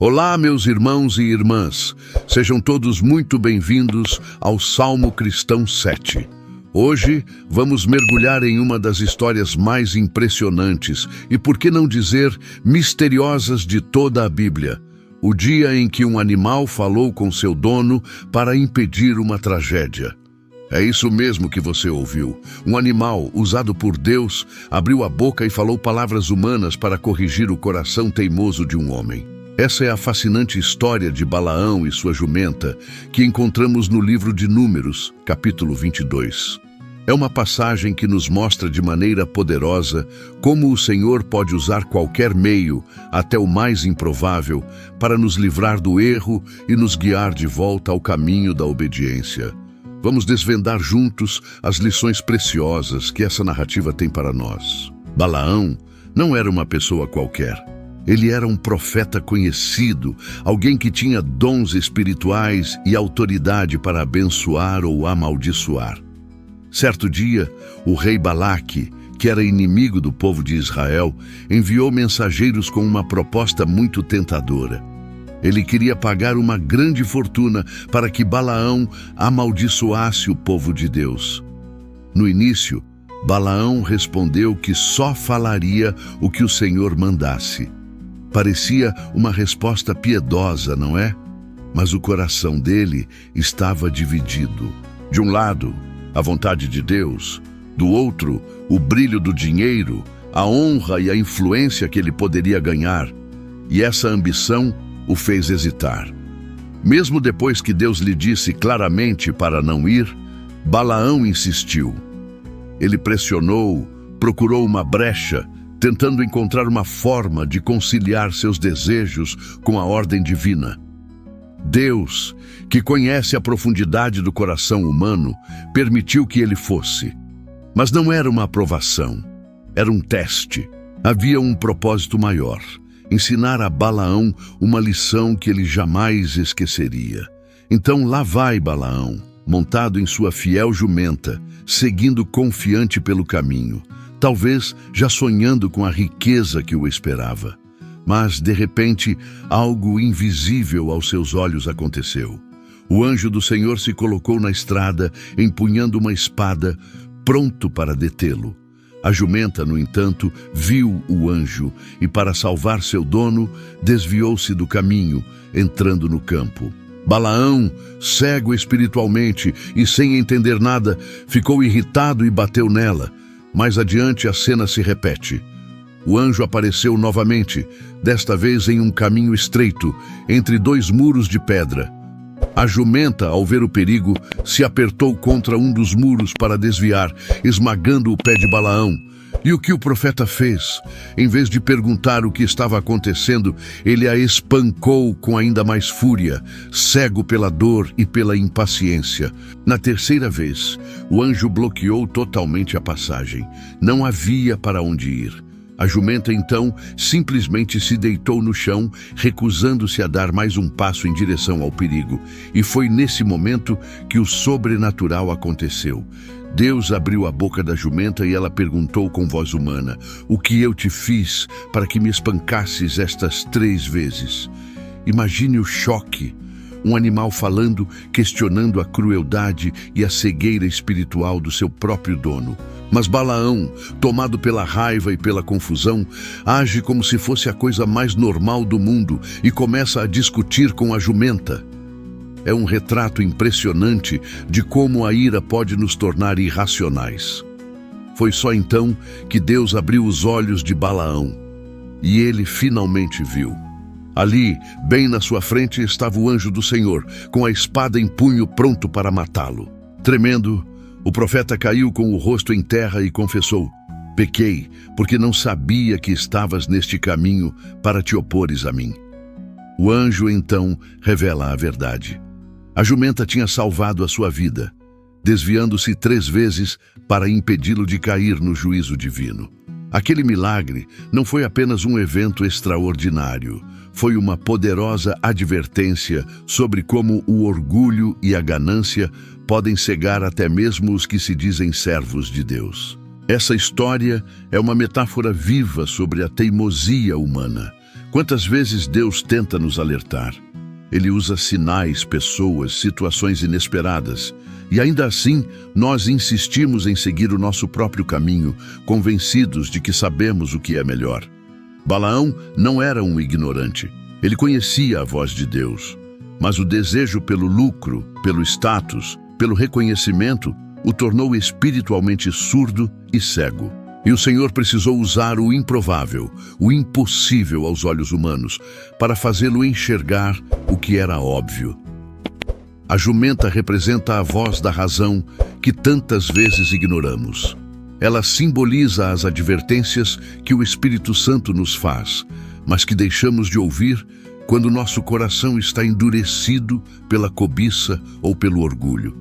Olá, meus irmãos e irmãs. Sejam todos muito bem-vindos ao Salmo Cristão 7. Hoje vamos mergulhar em uma das histórias mais impressionantes e, por que não dizer, misteriosas de toda a Bíblia. O dia em que um animal falou com seu dono para impedir uma tragédia. É isso mesmo que você ouviu. Um animal, usado por Deus, abriu a boca e falou palavras humanas para corrigir o coração teimoso de um homem. Essa é a fascinante história de Balaão e sua jumenta, que encontramos no livro de Números, capítulo 22. É uma passagem que nos mostra de maneira poderosa como o Senhor pode usar qualquer meio, até o mais improvável, para nos livrar do erro e nos guiar de volta ao caminho da obediência. Vamos desvendar juntos as lições preciosas que essa narrativa tem para nós. Balaão não era uma pessoa qualquer. Ele era um profeta conhecido, alguém que tinha dons espirituais e autoridade para abençoar ou amaldiçoar. Certo dia, o rei Balaque, que era inimigo do povo de Israel, enviou mensageiros com uma proposta muito tentadora. Ele queria pagar uma grande fortuna para que Balaão amaldiçoasse o povo de Deus. No início, Balaão respondeu que só falaria o que o Senhor mandasse. Parecia uma resposta piedosa, não é? Mas o coração dele estava dividido. De um lado, a vontade de Deus. Do outro, o brilho do dinheiro, a honra e a influência que ele poderia ganhar. E essa ambição o fez hesitar. Mesmo depois que Deus lhe disse claramente para não ir, Balaão insistiu. Ele pressionou, procurou uma brecha, tentando encontrar uma forma de conciliar seus desejos com a ordem divina. Deus, que conhece a profundidade do coração humano, permitiu que ele fosse. Mas não era uma aprovação, era um teste. Havia um propósito maior: ensinar a Balaão uma lição que ele jamais esqueceria. Então lá vai Balaão, montado em sua fiel jumenta, seguindo confiante pelo caminho, talvez já sonhando com a riqueza que o esperava. Mas, de repente, algo invisível aos seus olhos aconteceu. O anjo do Senhor se colocou na estrada, empunhando uma espada, pronto para detê-lo. A jumenta, no entanto, viu o anjo e, para salvar seu dono, desviou-se do caminho, entrando no campo. Balaão, cego espiritualmente e sem entender nada, ficou irritado e bateu nela. Mais adiante, a cena se repete. O anjo apareceu novamente, desta vez em um caminho estreito, entre dois muros de pedra. A jumenta, ao ver o perigo, se apertou contra um dos muros para desviar, esmagando o pé de Balaão. E o que o profeta fez? Em vez de perguntar o que estava acontecendo, ele a espancou com ainda mais fúria, cego pela dor e pela impaciência. Na terceira vez, o anjo bloqueou totalmente a passagem. Não havia para onde ir. A jumenta, então, simplesmente se deitou no chão, recusando-se a dar mais um passo em direção ao perigo. E foi nesse momento que o sobrenatural aconteceu. Deus abriu a boca da jumenta e ela perguntou com voz humana: "O que eu te fiz para que me espancasses estas 3 vezes?" Imagine o choque. Um animal falando, questionando a crueldade e a cegueira espiritual do seu próprio dono. Mas Balaão, tomado pela raiva e pela confusão, age como se fosse a coisa mais normal do mundo e começa a discutir com a jumenta. É um retrato impressionante de como a ira pode nos tornar irracionais. Foi só então que Deus abriu os olhos de Balaão e ele finalmente viu. Ali, bem na sua frente, estava o anjo do Senhor, com a espada em punho pronto para matá-lo. Tremendo, o profeta caiu com o rosto em terra e confessou: "Pequei, porque não sabia que estavas neste caminho para te opores a mim." O anjo, então, revela a verdade. A jumenta tinha salvado a sua vida, desviando-se 3 vezes para impedi-lo de cair no juízo divino. Aquele milagre não foi apenas um evento extraordinário, foi uma poderosa advertência sobre como o orgulho e a ganância podem cegar até mesmo os que se dizem servos de Deus. Essa história é uma metáfora viva sobre a teimosia humana. Quantas vezes Deus tenta nos alertar? Ele usa sinais, pessoas, situações inesperadas. E ainda assim, nós insistimos em seguir o nosso próprio caminho, convencidos de que sabemos o que é melhor. Balaão não era um ignorante. Ele conhecia a voz de Deus. Mas o desejo pelo lucro, pelo status, pelo reconhecimento, o tornou espiritualmente surdo e cego. E o Senhor precisou usar o improvável, o impossível aos olhos humanos, para fazê-lo enxergar o que era óbvio. A jumenta representa a voz da razão que tantas vezes ignoramos. Ela simboliza as advertências que o Espírito Santo nos faz, mas que deixamos de ouvir quando nosso coração está endurecido pela cobiça ou pelo orgulho.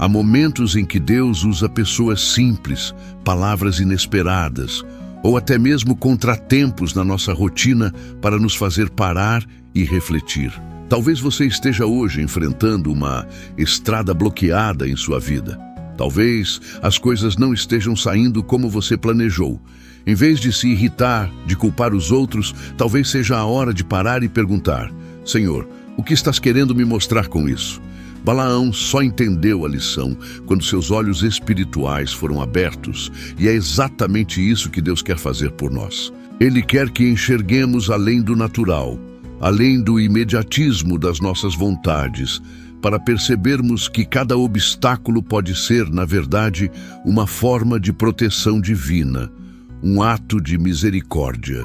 Há momentos em que Deus usa pessoas simples, palavras inesperadas, ou até mesmo contratempos na nossa rotina para nos fazer parar e refletir. Talvez você esteja hoje enfrentando uma estrada bloqueada em sua vida. Talvez as coisas não estejam saindo como você planejou. Em vez de se irritar, de culpar os outros, talvez seja a hora de parar e perguntar: Senhor, o que estás querendo me mostrar com isso? Balaão só entendeu a lição quando seus olhos espirituais foram abertos, e é exatamente isso que Deus quer fazer por nós. Ele quer que enxerguemos além do natural, além do imediatismo das nossas vontades, para percebermos que cada obstáculo pode ser, na verdade, uma forma de proteção divina, um ato de misericórdia.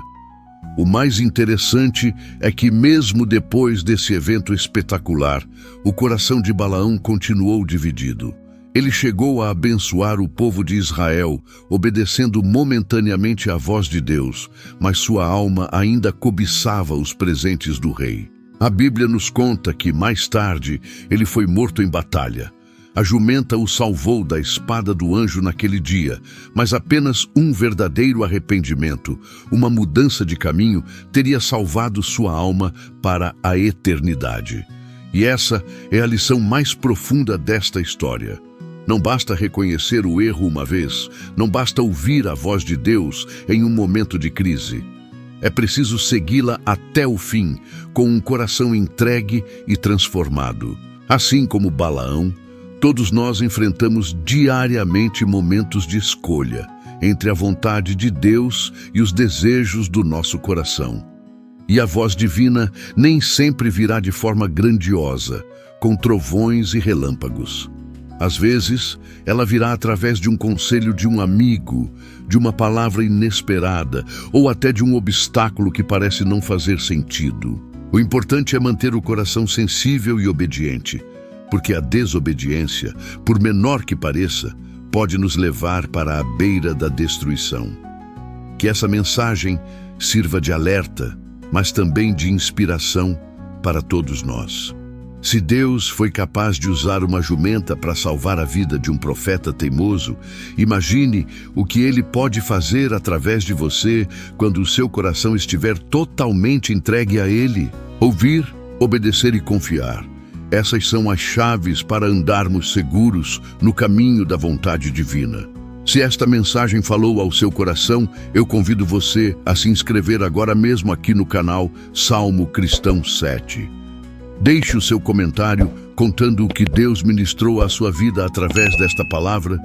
O mais interessante é que, mesmo depois desse evento espetacular, o coração de Balaão continuou dividido. Ele chegou a abençoar o povo de Israel, obedecendo momentaneamente à voz de Deus, mas sua alma ainda cobiçava os presentes do rei. A Bíblia nos conta que, mais tarde, ele foi morto em batalha. A jumenta o salvou da espada do anjo naquele dia, mas apenas um verdadeiro arrependimento, uma mudança de caminho, teria salvado sua alma para a eternidade. E essa é a lição mais profunda desta história. Não basta reconhecer o erro uma vez, não basta ouvir a voz de Deus em um momento de crise. É preciso segui-la até o fim, com um coração entregue e transformado. Assim como Balaão, todos nós enfrentamos diariamente momentos de escolha entre a vontade de Deus e os desejos do nosso coração. E a voz divina nem sempre virá de forma grandiosa, com trovões e relâmpagos. Às vezes, ela virá através de um conselho de um amigo, de uma palavra inesperada, ou até de um obstáculo que parece não fazer sentido. O importante é manter o coração sensível e obediente, porque a desobediência, por menor que pareça, pode nos levar para a beira da destruição. Que essa mensagem sirva de alerta, mas também de inspiração para todos nós. Se Deus foi capaz de usar uma jumenta para salvar a vida de um profeta teimoso, imagine o que Ele pode fazer através de você quando o seu coração estiver totalmente entregue a Ele. Ouvir, obedecer e confiar. Essas são as chaves para andarmos seguros no caminho da vontade divina. Se esta mensagem falou ao seu coração, eu convido você a se inscrever agora mesmo aqui no canal Salmo Cristão 7. Deixe o seu comentário contando o que Deus ministrou à sua vida através desta palavra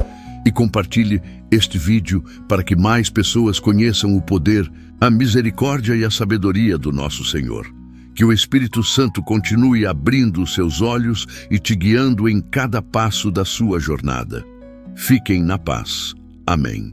e compartilhe este vídeo para que mais pessoas conheçam o poder, a misericórdia e a sabedoria do nosso Senhor. Que o Espírito Santo continue abrindo os seus olhos e te guiando em cada passo da sua jornada. Fiquem na paz. Amém.